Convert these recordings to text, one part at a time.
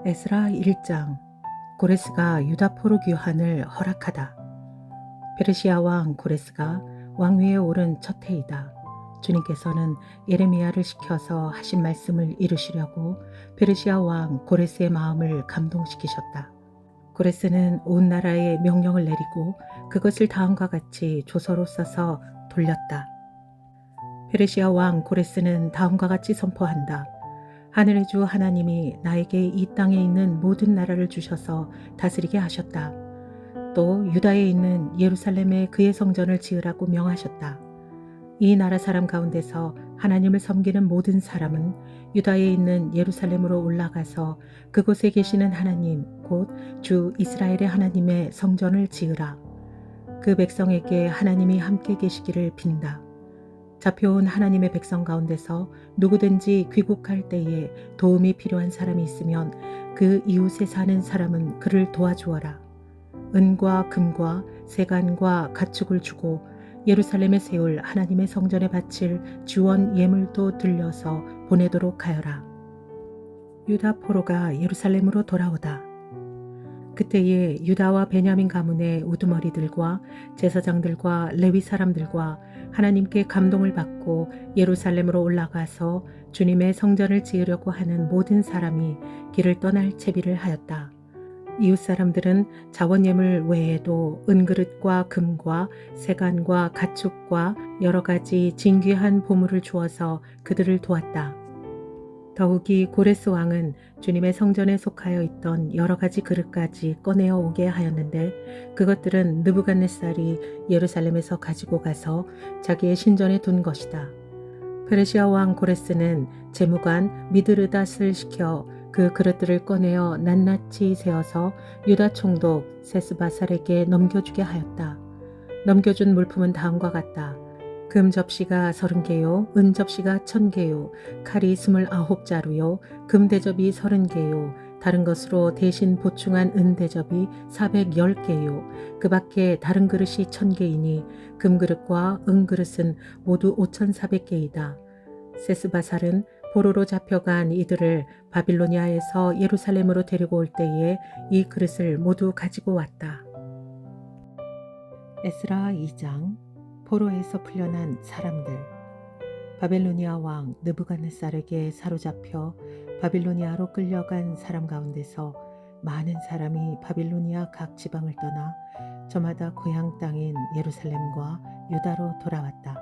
에스라 1장. 고레스가 유다 포로 귀환을 허락하다. 페르시아 왕 고레스가 왕위에 오른 첫 해이다. 주님께서는 예레미야를 시켜서 하신 말씀을 이루시려고 페르시아 왕 고레스의 마음을 감동시키셨다. 고레스는 온 나라에 명령을 내리고 그것을 다음과 같이 조서로 써서 돌렸다. 페르시아 왕 고레스는 다음과 같이 선포한다. 하늘의 주 하나님이 나에게 이 땅에 있는 모든 나라를 주셔서 다스리게 하셨다. 또 유다에 있는 예루살렘에 그의 성전을 지으라고 명하셨다. 이 나라 사람 가운데서 하나님을 섬기는 모든 사람은 유다에 있는 예루살렘으로 올라가서 그곳에 계시는 하나님 곧 주 이스라엘의 하나님의 성전을 지으라. 그 백성에게 하나님이 함께 계시기를 빈다. 잡혀온 하나님의 백성 가운데서 누구든지 귀국할 때에 도움이 필요한 사람이 있으면 그 이웃에 사는 사람은 그를 도와주어라. 은과 금과 세간과 가축을 주고 예루살렘에 세울 하나님의 성전에 바칠 주원 예물도 들려서 보내도록 하여라. 유다 포로가 예루살렘으로 돌아오다. 그때에 유다와 베냐민 가문의 우두머리들과 제사장들과 레위 사람들과 하나님께 감동을 받고 예루살렘으로 올라가서 주님의 성전을 지으려고 하는 모든 사람이 길을 떠날 채비를 하였다. 이웃 사람들은 자원예물 외에도 은그릇과 금과 세간과 가축과 여러 가지 진귀한 보물을 주어서 그들을 도왔다. 더욱이 고레스 왕은 주님의 성전에 속하여 있던 여러 가지 그릇까지 꺼내어 오게 하였는데 그것들은 느부갓네살이 예루살렘에서 가지고 가서 자기의 신전에 둔 것이다. 페르시아 왕 고레스는 재무관 미드르닷을 시켜 그 그릇들을 꺼내어 낱낱이 세어서 유다 총독 세스바살에게 넘겨주게 하였다. 넘겨준 물품은 다음과 같다. 금 접시가 30개요, 은 접시가 1000개요, 칼이 29자루요, 금 대접이 30개요, 다른 것으로 대신 보충한 은 대접이 410개요. 그 밖에 다른 그릇이 1000개이니 금 그릇과 은 그릇은 모두 5400개이다. 세스바살은 포로로 잡혀간 이들을 바빌로니아에서 예루살렘으로 데리고 올 때에 이 그릇을 모두 가지고 왔다. 에스라 2장. 포로에서 풀려난 사람들. 바빌로니아 왕 느부갓네살에게 사로잡혀 바빌로니아로 끌려간 사람 가운데서 많은 사람이 바빌로니아 각 지방을 떠나 저마다 고향 땅인 예루살렘과 유다로 돌아왔다.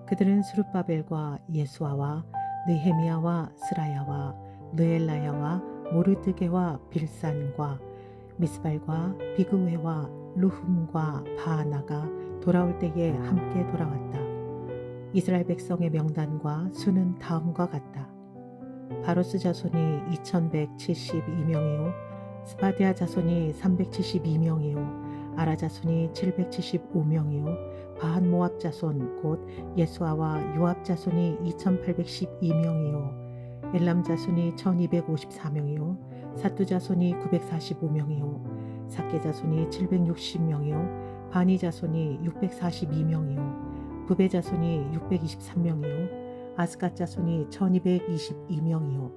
그들은 스룹바벨과 예수아와 느헤미야와 스라야와 느엘라야와 모르드게와 빌산과 미스발과 비그웨와 루훔과 바하나가 돌아올 때에 함께 돌아왔다. 이스라엘 백성의 명단과 수는 다음과 같다. 바로스 자손이 2172명이요 스바디아 자손이 372명이요 아라 자손이 775명이요 바한 모압 자손 곧 예수아와 요압 자손이 2812명이요 엘람 자손이 1254명이요 사뚜 자손이 945명이요 사케 자손이 760명이요 바니 자손이 642명이요 부베 자손이 623명이요 아스갓 자손이 1222명이요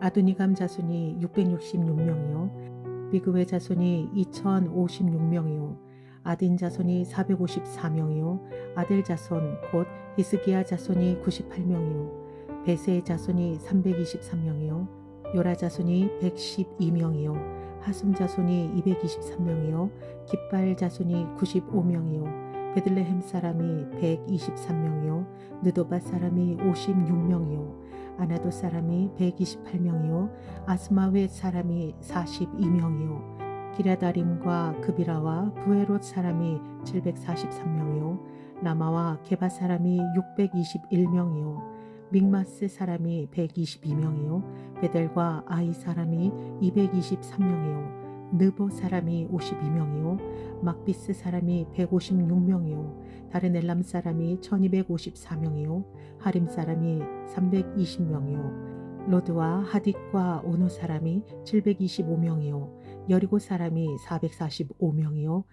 아두니감 자손이 666명이요 비그웨 자손이 2056명이요 아딘 자손이 454명이요 아델 자손 곧 히스기야 자손이 98명이요 베세 자손이 323명이요 요라 자손이 112명이요 하숨 자손이 223명이요 깃발 자손이 95명이요 베들레헴 사람이 123명이요 느도바 사람이 56명이요 아나도 사람이 128명이요 아스마웨 사람이 42명이요 기랴다림과 그비라와 부에롯 사람이 743명이요 라마와 게바 사람이 621명이요 믹마스 사람이 122명이요 베델과 아이 사람이 223명이요 느보 사람이 52명이요 막비스 사람이 156명이요 다른 엘람 사람이 1254명이요 하림 사람이 320명이요 로드와 하딕과 오노 사람이 725명이요 여리고 사람이 445명이요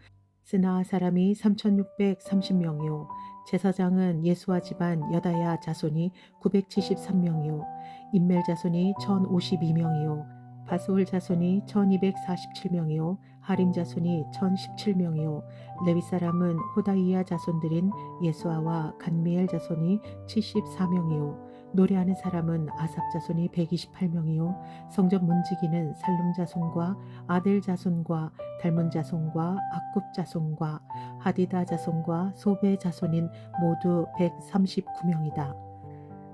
스나아 사람이 3630명이요 제사장은 예수아 집안 여다야 자손이 973명이요 인멜 자손이 1052명이요 바스울 자손이 1247명이요 하림 자손이 1017명이요 레위 사람은 호다이야 자손들인 예수아와 간미엘 자손이 74명이요 노래하는 사람은 아삽 자손이 128명이요 성전 문지기는 살룸 자손과 아델 자손과 달문 자손과 악굽 자손과 하디다 자손과 소베 자손인 모두 139명이다.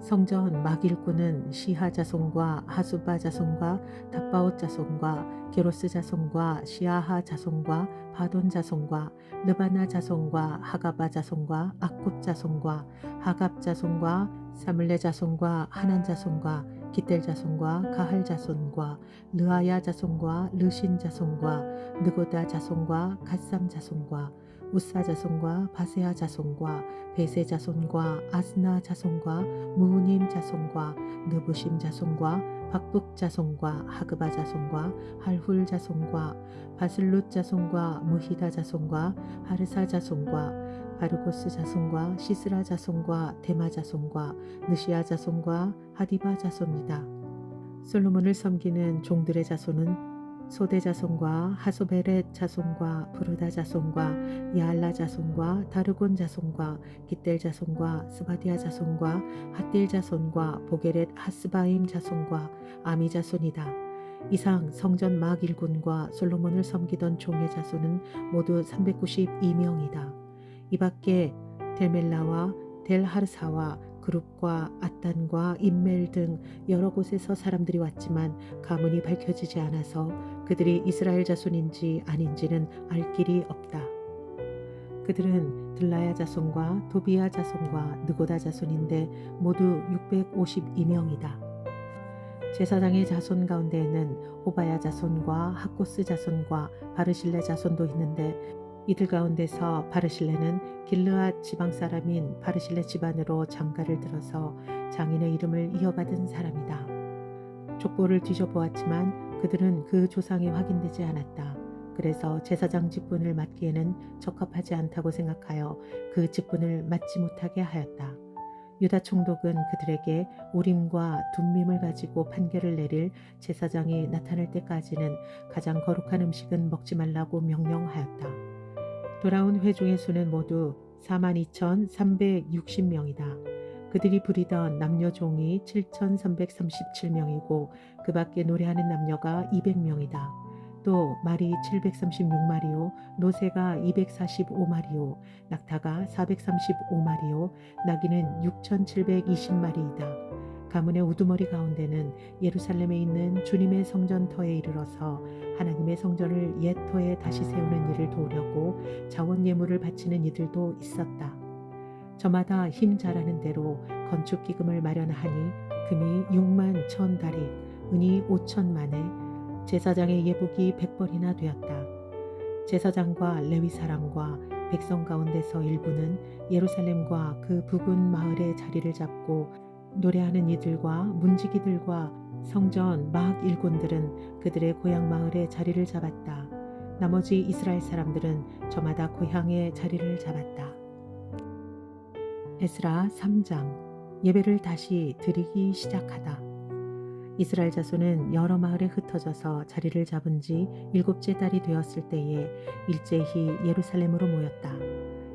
성전 막일꾼은 시하 자손과 하수바 자손과 답바옷 자손과 게로스 자손과 시아하 자손과 바돈 자손과 르바나 자손과 하가바 자손과 악굽 자손과 하갑 자손과 사물레 자손과 하난 자손과 기델 자손과 가할 자손과 르아야 자손과 르신 자손과 느고다 자손과 갓삼 자손과 우사 자손과 바세아 자손과 베세 자손과 아스나 자손과 무님 자손과 느부심 자손과 박북 자손과 하그바 자손과 할훌 자손과 바슬룻 자손과 무히다 자손과 하르사 자손과 바르고스 자손과 시스라 자손과 데마 자손과 느시아 자손과 하디바 자손이다. 솔로몬을 섬기는 종들의 자손은 소대 자손과 하소베렛 자손과 부르다 자손과 야알라 자손과 다르곤 자손과 기델 자손과 스바디아 자손과 핫딜 자손과 보게렛 하스바임 자손과 아미 자손이다. 이상 성전 막 일군과 솔로몬을 섬기던 종의 자손은 모두 392명이다. 이 밖에 델멜라와 델하르사와 그룹과 아단과 임멜 등 여러 곳에서 사람들이 왔지만 가문이 밝혀지지 않아서 그들이 이스라엘 자손인지 아닌지는 알 길이 없다. 그들은 들라야 자손과 도비야 자손과 느고다 자손인데 모두 652명이다. 제사장의 자손 가운데에는 호바야 자손과 학고스 자손과 바르실레 자손도 있는데 이들 가운데서 바르실레는 길르앗 지방 사람인 바르실레 집안으로 장가를 들어서 장인의 이름을 이어받은 사람이다. 족보를 뒤져보았지만 그들은 그 조상이 확인되지 않았다. 그래서 제사장 직분을 맡기에는 적합하지 않다고 생각하여 그 직분을 맡지 못하게 하였다. 유다 총독은 그들에게 우림과 둠밈을 가지고 판결을 내릴 제사장이 나타날 때까지는 가장 거룩한 음식은 먹지 말라고 명령하였다. 돌아온 회중의 수는 모두 42,360명이다. 그들이 부리던 남녀 종이 7,337명이고 그 밖에 노래하는 남녀가 200명이다. 또 말이 736마리요, 노새가 245마리요, 낙타가 435마리요, 나귀는 6,720마리이다. 가문의 우두머리 가운데는 예루살렘에 있는 주님의 성전터에 이르러서 하나님의 성전을 옛 터에 다시 세우는 일을 도우려고 자원 예물을 바치는 이들도 있었다. 저마다 힘 잘하는 대로 건축 기금을 마련하니 금이 6만 1,000다리, 은이 5천만에 제사장의 예복이 100벌이나 되었다. 제사장과 레위 사람과 백성 가운데서 일부는 예루살렘과 그 부근 마을에 자리를 잡고 노래하는 이들과 문지기들과 성전 막 일꾼들은 그들의 고향 마을에 자리를 잡았다. 나머지 이스라엘 사람들은 저마다 고향에 자리를 잡았다. 에스라 3장. 예배를 다시 드리기 시작하다. 이스라엘 자손은 여러 마을에 흩어져서 자리를 잡은 지 7째 달이 되었을 때에 일제히 예루살렘으로 모였다.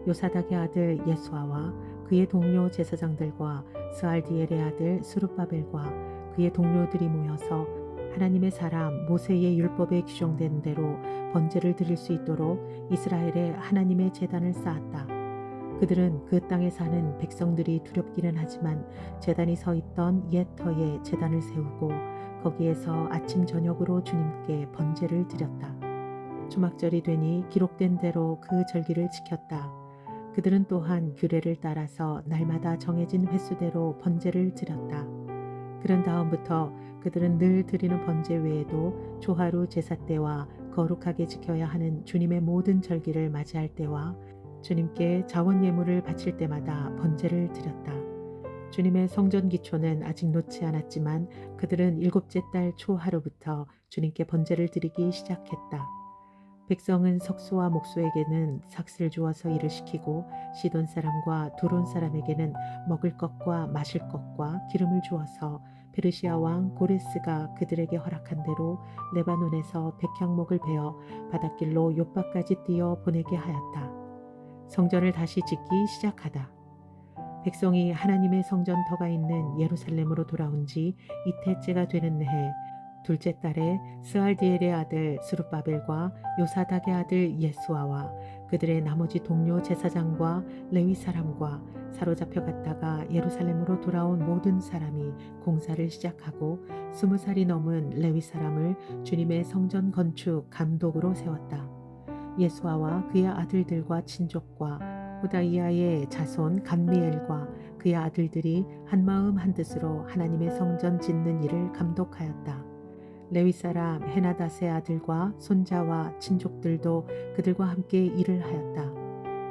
요사닥의 아들 예수아와 그의 동료 제사장들과 스알디엘의 아들 스룹바벨과 그의 동료들이 모여서 하나님의 사람 모세의 율법에 규정된 대로 번제를 드릴 수 있도록 이스라엘에 하나님의 제단을 쌓았다. 그들은 그 땅에 사는 백성들이 두렵기는 하지만 제단이 서 있던 옛 터에 제단을 세우고 거기에서 아침 저녁으로 주님께 번제를 드렸다. 초막절이 되니 기록된 대로 그 절기를 지켰다. 그들은 또한 규례를 따라서 날마다 정해진 횟수대로 번제를 드렸다. 그런 다음부터 그들은 늘 드리는 번제 외에도 초하루 제사 때와 거룩하게 지켜야 하는 주님의 모든 절기를 맞이할 때와 주님께 자원 예물을 바칠 때마다 번제를 드렸다. 주님의 성전 기초는 아직 놓지 않았지만 그들은 7째 달 초하루부터 주님께 번제를 드리기 시작했다. 백성은 석수와 목수에게는 삭슬 주어서 일을 시키고 시돈 사람과 두론 사람에게는 먹을 것과 마실 것과 기름을 주어서 페르시아 왕 고레스가 그들에게 허락한 대로 레바논에서 백향목을 베어 바닷길로 욥바까지 띄어 보내게 하였다. 성전을 다시 짓기 시작하다. 백성이 하나님의 성전터가 있는 예루살렘으로 돌아온 지 이태째가 되는 해 둘째 달에 스알디엘의 아들 스룹바벨과 요사닥의 아들 예수아와 그들의 나머지 동료 제사장과 레위 사람과 사로잡혀 갔다가 예루살렘으로 돌아온 모든 사람이 공사를 시작하고 20살이 넘은 레위 사람을 주님의 성전 건축 감독으로 세웠다. 예수아와 그의 아들들과 친족과 호다이아의 자손 감미엘과 그의 아들들이 한마음 한뜻으로 하나님의 성전 짓는 일을 감독하였다. 레위 사람 헤나닷의 아들과 손자와 친족들도 그들과 함께 일을 하였다.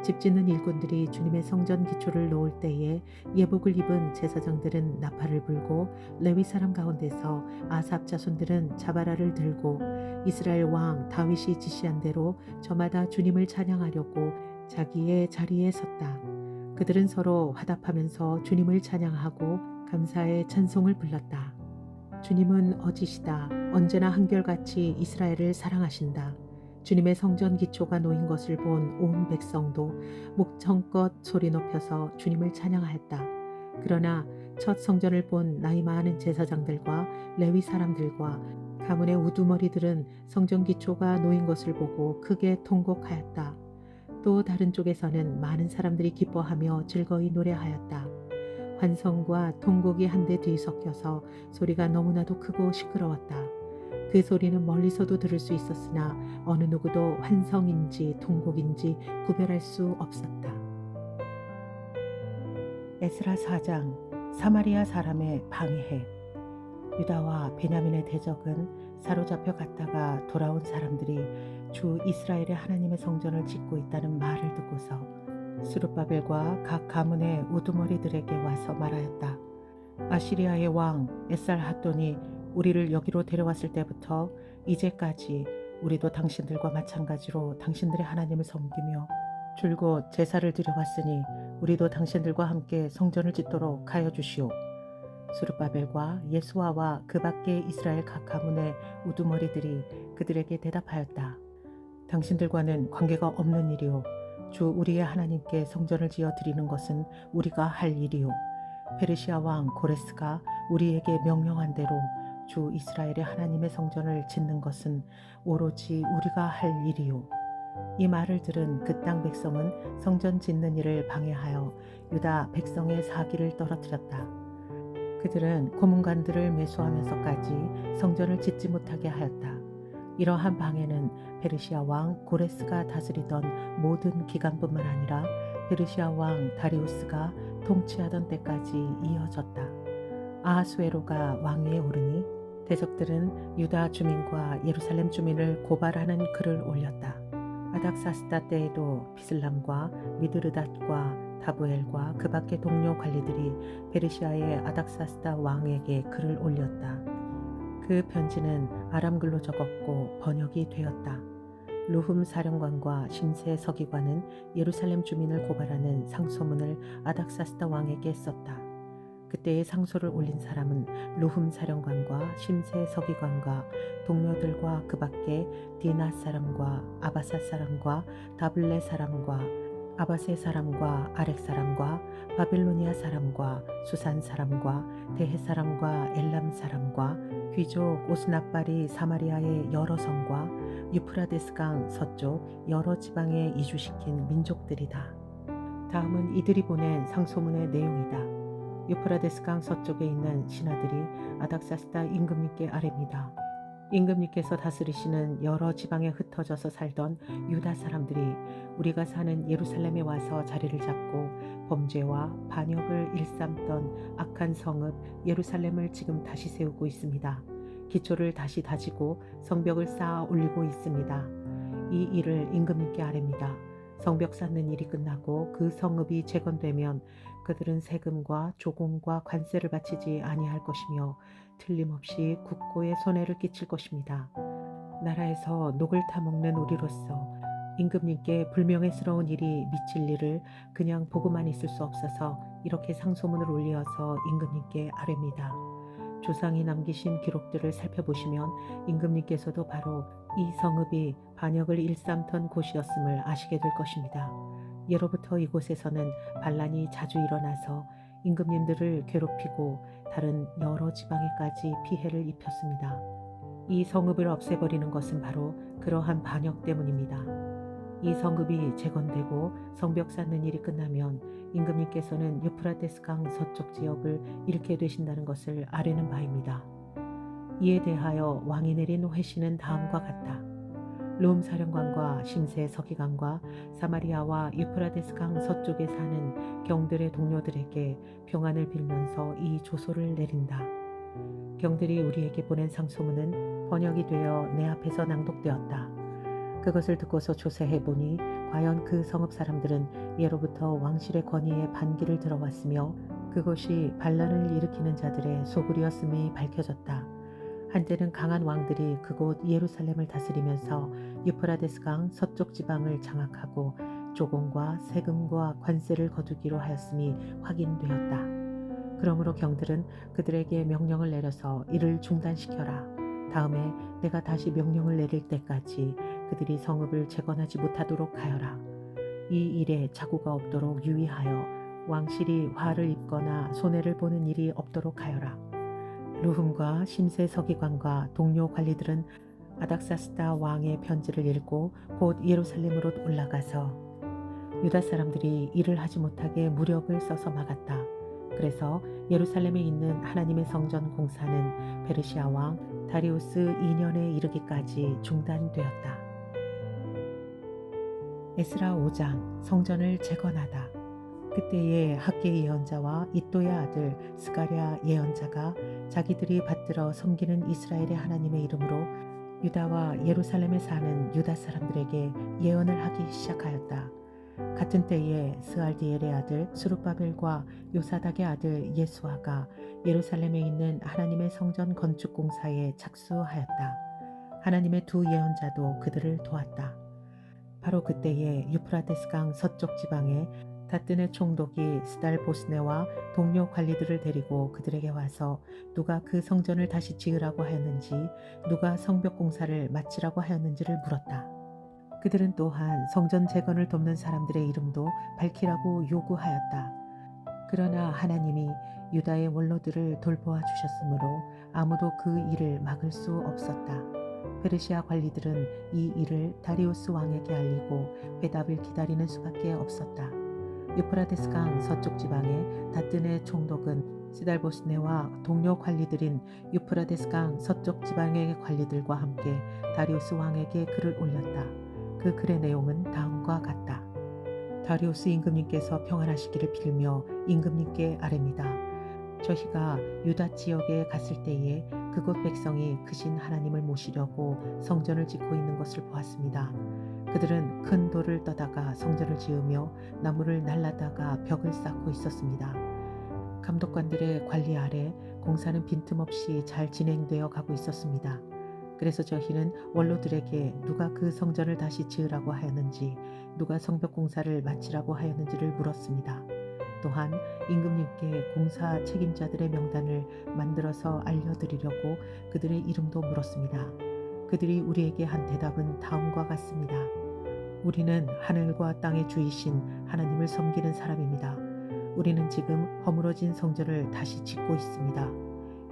집 짓는 일꾼들이 주님의 성전 기초를 놓을 때에 예복을 입은 제사장들은 나팔을 불고 레위 사람 가운데서 아삽 자손들은 자바라를 들고 이스라엘 왕 다윗이 지시한 대로 저마다 주님을 찬양하려고 자기의 자리에 섰다. 그들은 서로 화답하면서 주님을 찬양하고 감사의 찬송을 불렀다. 주님은 어지시다. 언제나 한결같이 이스라엘을 사랑하신다. 주님의 성전 기초가 놓인 것을 본 온 백성도 목청껏 소리 높여서 주님을 찬양하였다. 그러나 첫 성전을 본 나이 많은 제사장들과 레위 사람들과 가문의 우두머리들은 성전 기초가 놓인 것을 보고 크게 통곡하였다. 또 다른 쪽에서는 많은 사람들이 기뻐하며 즐거이 노래하였다. 환성과 통곡이 한데 뒤섞여서 소리가 너무나도 크고 시끄러웠다. 그 소리는 멀리서도 들을 수 있었으나 어느 누구도 환성인지 통곡인지 구별할 수 없었다. 에스라 4장 사마리아 사람의 방해. 유다와 베냐민의 대적은 사로잡혀 갔다가 돌아온 사람들이 주 이스라엘의 하나님의 성전을 짓고 있다는 말을 듣고서 스룹바벨과 각 가문의 우두머리들에게 와서 말하였다. 아시리아의 왕 에살핫돈이 우리를 여기로 데려왔을 때부터 이제까지 우리도 당신들과 마찬가지로 당신들의 하나님을 섬기며 줄곧 제사를 드려왔으니 우리도 당신들과 함께 성전을 짓도록 하여 주시오. 스룹바벨과 예수아와 그 밖의 이스라엘 각 가문의 우두머리들이 그들에게 대답하였다. 당신들과는 관계가 없는 일이오. 주 우리의 하나님께 성전을 지어 드리는 것은 우리가 할 일이오. 페르시아 왕 고레스가 우리에게 명령한 대로 주 이스라엘의 하나님의 성전을 짓는 것은 오로지 우리가 할 일이오. 이 말을 들은 그 땅 백성은 성전 짓는 일을 방해하여 유다 백성의 사기를 떨어뜨렸다. 그들은 고문관들을 매수하면서까지 성전을 짓지 못하게 하였다. 이러한 방해는 페르시아 왕 고레스가 다스리던 모든 기간뿐만 아니라 페르시아 왕 다리우스가 통치하던 때까지 이어졌다. 아하수에로가 왕위에 오르니 대적들은 유다 주민과 예루살렘 주민을 고발하는 글을 올렸다. 아닥사스다 때에도 비슬람과 미드르닷과 다부엘과 그 밖의 동료 관리들이 페르시아의 아닥사스다 왕에게 글을 올렸다. 그 편지는 아람글로 적었고 번역이 되었다. 루훔 사령관과 심세 서기관은 예루살렘 주민을 고발하는 상소문을 아닥사스다 왕에게 썼다. 그때의 상소를 올린 사람은 루훔 사령관과 심세 서기관과 동료들과 그 밖에 디나 사람과 아바사 사람과 다블레 사람과 아바세 사람과 아렉 사람과 바빌로니아 사람과 수산 사람과 대해 사람과 엘람 사람과 귀족 오스나발이 사마리아의 여러 성과 유프라데스강 서쪽 여러 지방에 이주시킨 민족들이다. 다음은 이들이 보낸 상소문의 내용이다. 유프라데스강 서쪽에 있는 신하들이 아닥사스다 임금님께 아뢰니다. 임금님께서 다스리시는 여러 지방에 흩어져서 살던 유다 사람들이 우리가 사는 예루살렘에 와서 자리를 잡고 범죄와 반역을 일삼던 악한 성읍 예루살렘을 지금 다시 세우고 있습니다. 기초를 다시 다지고 성벽을 쌓아 올리고 있습니다. 이 일을 임금님께 아뢰니다. 성벽 쌓는 일이 끝나고 그 성읍이 재건되면 그들은 세금과 조공과 관세를 바치지 아니할 것이며 틀림없이 국고에 손해를 끼칠 것입니다. 나라에서 녹을 타먹는 우리로서 임금님께 불명예스러운 일이 미칠 일을 그냥 보고만 있을 수 없어서 이렇게 상소문을 올려서 임금님께 아뢰니다. 조상이 남기신 기록들을 살펴보시면 임금님께서도 바로 이 성읍이 반역을 일삼던 곳이었음을 아시게 될 것입니다. 예로부터 이곳에서는 반란이 자주 일어나서 임금님들을 괴롭히고 다른 여러 지방에까지 피해를 입혔습니다. 이 성읍을 없애버리는 것은 바로 그러한 반역 때문입니다. 이 성읍이 재건되고 성벽 쌓는 일이 끝나면 임금님께서는 유프라테스 강 서쪽 지역을 잃게 되신다는 것을 아뢰는 바입니다. 이에 대하여 왕이 내린 회신은 다음과 같다. 롬 사령관과 심세 서기관과 사마리아와 유프라테스 강 서쪽에 사는 경들의 동료들에게 평안을 빌면서 이 조소를 내린다. 경들이 우리에게 보낸 상소문은 번역이 되어 내 앞에서 낭독되었다. 그것을 듣고서 조사해보니 과연 그 성읍 사람들은 예로부터 왕실의 권위에 반기를 들어왔으며 그것이 반란을 일으키는 자들의 소굴이었음이 밝혀졌다. 한때는 강한 왕들이 그곳 예루살렘을 다스리면서 유프라데스 강 서쪽 지방을 장악하고 조공과 세금과 관세를 거두기로 하였음이 확인되었다. 그러므로 경들은 그들에게 명령을 내려서 이를 중단시켜라. 다음에 내가 다시 명령을 내릴 때까지 그들이 성읍을 재건하지 못하도록 하여라. 이 일에 착오가 없도록 유의하여 왕실이 화를 입거나 손해를 보는 일이 없도록 하여라. 르훔과 심세 서기관과 동료 관리들은 아닥사스다 왕의 편지를 읽고 곧 예루살렘으로 올라가서 유다 사람들이 일을 하지 못하게 무력을 써서 막았다. 그래서 예루살렘에 있는 하나님의 성전 공사는 페르시아 왕 다리우스 2년에 이르기까지 중단되었다. 에스라 5장 성전을 재건하다. 그때에 학계 예언자와 이또의 아들 스가랴 예언자가 자기들이 받들어 섬기는 이스라엘의 하나님의 이름으로 유다와 예루살렘에 사는 유다 사람들에게 예언을 하기 시작하였다. 같은 때에 스알디엘의 아들 스룹바벨과 요사닥의 아들 예수아가 예루살렘에 있는 하나님의 성전 건축 공사에 착수하였다. 하나님의 두 예언자도 그들을 도왔다. 바로 그때에 유프라테스 강 서쪽 지방에 다뜬의 총독이 스달보스네와 동료 관리들을 데리고 그들에게 와서 누가 그 성전을 다시 지으라고 하였는지 누가 성벽 공사를 마치라고 하였는지를 물었다. 그들은 또한 성전 재건을 돕는 사람들의 이름도 밝히라고 요구하였다. 그러나 하나님이 유다의 원로들을 돌보아 주셨으므로 아무도 그 일을 막을 수 없었다. 페르시아 관리들은 이 일을 다리우스 왕에게 알리고 회답을 기다리는 수밖에 없었다. 유프라테스 강 서쪽 지방의 다뜬의 총독은 시달보스네와 동료 관리들인 유프라테스 강 서쪽 지방의 관리들과 함께 다리우스 왕에게 글을 올렸다. 그 글의 내용은 다음과 같다. 다리우스 임금님께서 평안하시기를 빌며 임금님께 아뢰니다. 저희가 유다 지역에 갔을 때에 그곳 백성이 크신 하나님을 모시려고 성전을 짓고 있는 것을 보았습니다. 그들은 큰 돌을 떠다가 성전을 지으며 나무를 날라다가 벽을 쌓고 있었습니다. 감독관들의 관리 아래 공사는 빈틈없이 잘 진행되어 가고 있었습니다. 그래서 저희는 원로들에게 누가 그 성전을 다시 지으라고 하였는지 누가 성벽 공사를 마치라고 하였는지를 물었습니다. 또한 임금님께 공사 책임자들의 명단을 만들어서 알려드리려고 그들의 이름도 물었습니다. 그들이 우리에게 한 대답은 다음과 같습니다. 우리는 하늘과 땅의 주이신 하나님을 섬기는 사람입니다. 우리는 지금 허물어진 성전을 다시 짓고 있습니다.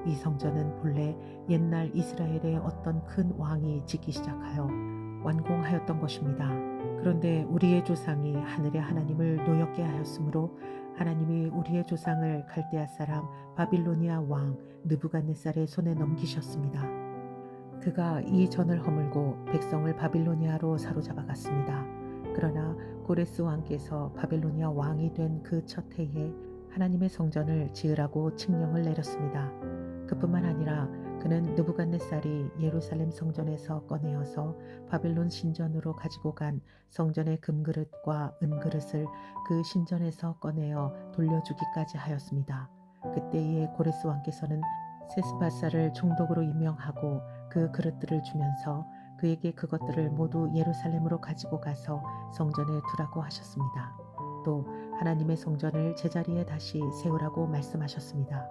이 성전은 본래 옛날 이스라엘의 어떤 큰 왕이 짓기 시작하여 완공하였던 것입니다. 그런데 우리의 조상이 하늘의 하나님을 노엽게 하였으므로 하나님이 우리의 조상을 갈대아 사람 바빌로니아 왕 느부갓네살의 손에 넘기셨습니다. 그가 이 전을 허물고 백성을 바빌로니아로 사로잡아 갔습니다. 그러나 고레스 왕께서 바빌로니아 왕이 된 그 첫 해에 하나님의 성전을 지으라고 칙령을 내렸습니다. 그뿐만 아니라 그는 느부갓네살이 예루살렘 성전에서 꺼내어서 바벨론 신전으로 가지고 간 성전의 금그릇과 은그릇을 그 신전에서 꺼내어 돌려주기까지 하였습니다. 그때에 고레스 왕께서는 세스바사를 총독으로 임명하고 그 그릇들을 주면서 그에게 그것들을 모두 예루살렘으로 가지고 가서 성전에 두라고 하셨습니다. 또 하나님의 성전을 제자리에 다시 세우라고 말씀하셨습니다.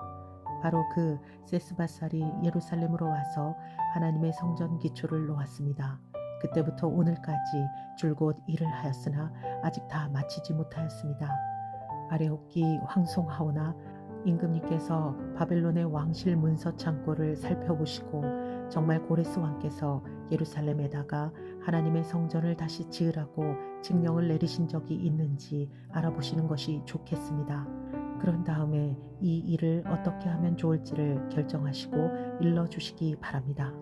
바로 그 세스바살이 예루살렘으로 와서 하나님의 성전 기초를 놓았습니다. 그때부터 오늘까지 줄곧 일을 하였으나 아직 다 마치지 못하였습니다. 아레옵기 황송하오나 임금님께서 바벨론의 왕실 문서 창고를 살펴보시고 정말 고레스 왕께서 예루살렘에다가 하나님의 성전을 다시 지으라고 칙령을 내리신 적이 있는지 알아보시는 것이 좋겠습니다. 그런 다음에 이 일을 어떻게 하면 좋을지를 결정하시고 일러주시기 바랍니다.